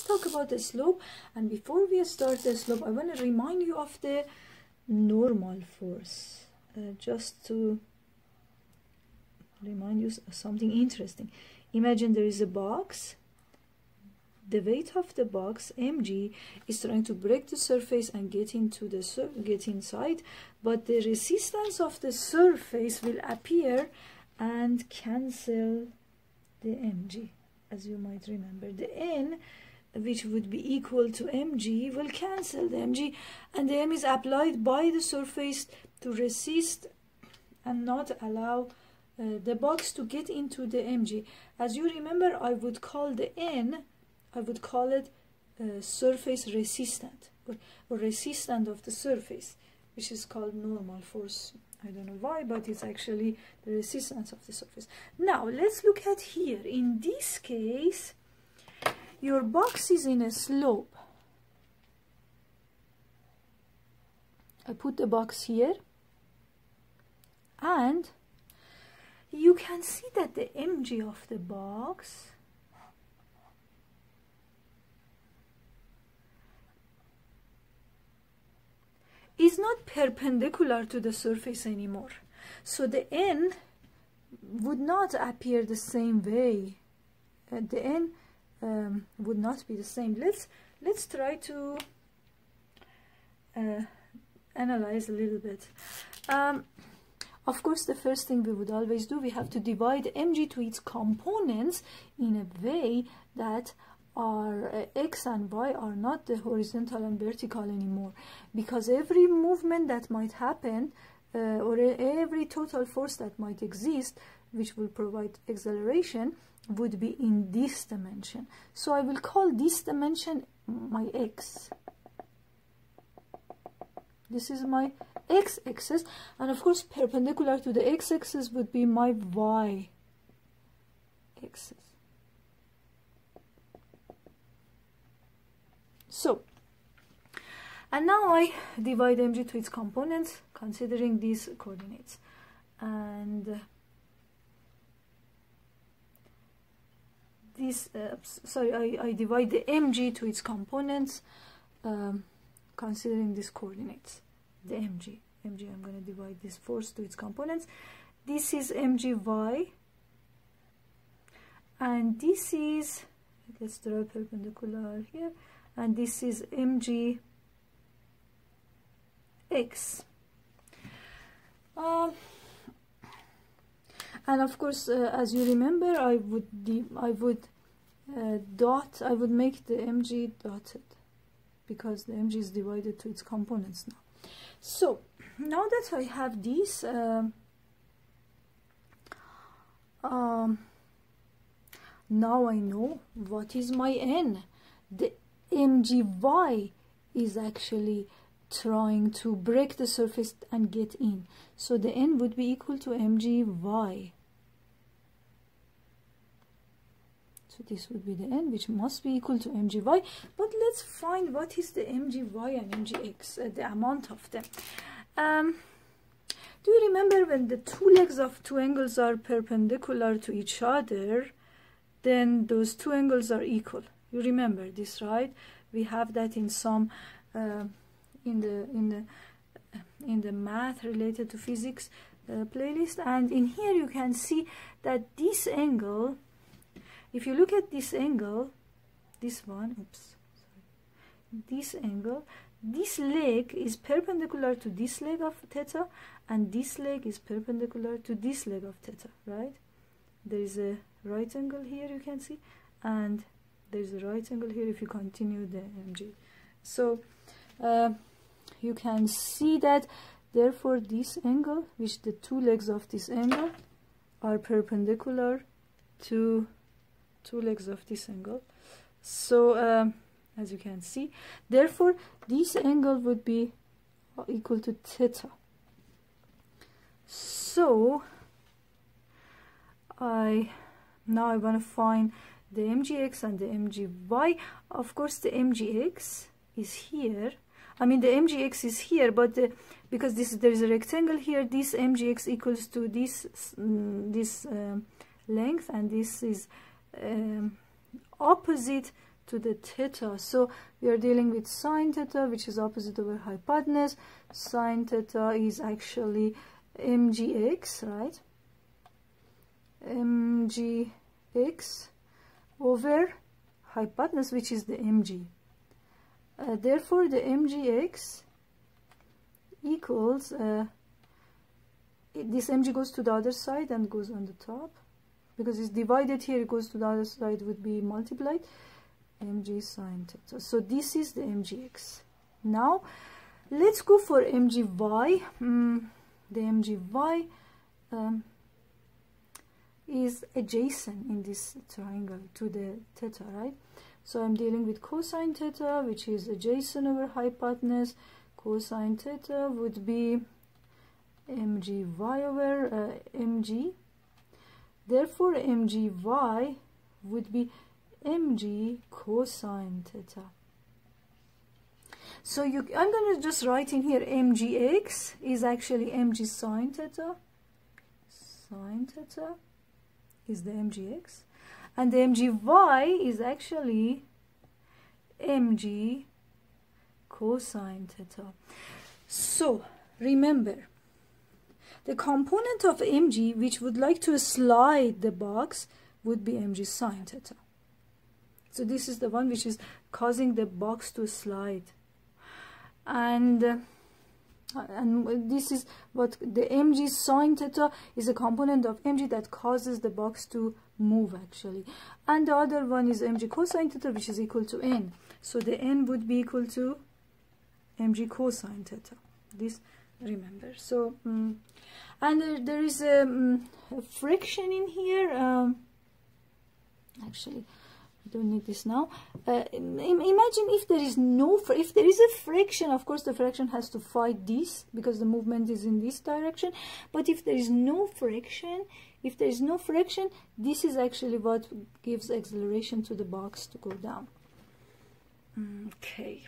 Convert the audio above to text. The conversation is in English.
talk about the slope. And before we start the slope, I want to remind you of the normal force, just to remind you something interesting. Imagine there is a box. The weight of the box, mg, is trying to break the surface and get inside, but the resistance of the surface will appear and cancel the mg. As you might remember, the n, which would be equal to mg, will cancel the mg, and the m is applied by the surface to resist and not allow the box to get into the mg. As you remember, I would call the n, I would call it surface resistant, or resistant of the surface, which is called normal force. I don't know why, but it's actually the resistance of the surface. Now let's look at here. In this case, your box is in a slope. I put the box here, and you can see that the mg of the box is not perpendicular to the surface anymore. So the n would not appear the same way. The n would not be the same. Let's try to analyze a little bit. Of course, the first thing we would always do, we have to divide mg to its components in a way that our x and y are not the horizontal and vertical anymore, because every movement that might happen or every total force that might exist, which will provide acceleration, would be in this dimension. So I will call this dimension my x. This is my x-axis, and of course perpendicular to the x-axis would be my y-axis. So, and now I divide mg to its components considering these coordinates, and this I divide the mg to its components considering these coordinates. The mg I'm going to divide this force to its components. This is mgy, and this is, let's draw perpendicular here, and this is mg x. And of course, as you remember, I would make the mg dotted, because the mg is divided to its components now. So now that I have this, now I know what is my n. The mgy is actually trying to break the surface and get in, so the n would be equal to mgy. So this would be the n, which must be equal to mgy. But let's find what is the mgy and mgx, the amount of them. Do you remember when the two legs of two angles are perpendicular to each other, then those two angles are equal? You remember this, right? We have that in some in the math related to physics playlist, and in here you can see that this angle, if you look at this angle, this one, this angle, this leg is perpendicular to this leg of theta, and this leg is perpendicular to this leg of theta, right? There is a right angle here, you can see, and there is a right angle here if you continue the mg. So you can see that, therefore, this angle, which the two legs of this angle are perpendicular to two legs of this angle. So as you can see, therefore this angle would be equal to theta. So now I want to find the mgx and the mgy. Of course, the mgx is here. I mean, the mgx is here, but because there is a rectangle here, this mgx equals to this length, and this is opposite to the theta. So we are dealing with sine theta, which is opposite over hypotenuse. Sine theta is actually mgx, right? Mgx over hypotenuse, which is the mg. Therefore, the mgx equals, this mg goes to the other side and goes on the top. Because it's divided here, it goes to the other side, would be multiplied. Mg sine theta. So this is the mgx. Now, let's go for mgy. The mgy is adjacent in this triangle to the theta, right? So I'm dealing with cosine theta, which is adjacent over hypotenuse. Cosine theta would be mgy over mg. Therefore, mgy would be mg cosine theta. So I'm going to just write in here mgx is actually mg sine theta. Sine theta is the mgx. And the mgy is actually mg cosine theta. So remember, the component of mg which would like to slide the box would be mg sine theta. So this is the one which is causing the box to slide. And this is what the mg sine theta is, a component of mg that causes the box to move actually. And the other one is mg cosine theta, which is equal to n. So the n would be equal to mg cosine theta. This remember. So and there is a friction in here. Actually, I don't need this now. Imagine if there is if there is a friction, of course the friction has to fight this because the movement is in this direction. But if there is no friction, this is actually what gives acceleration to the box to go down. Okay.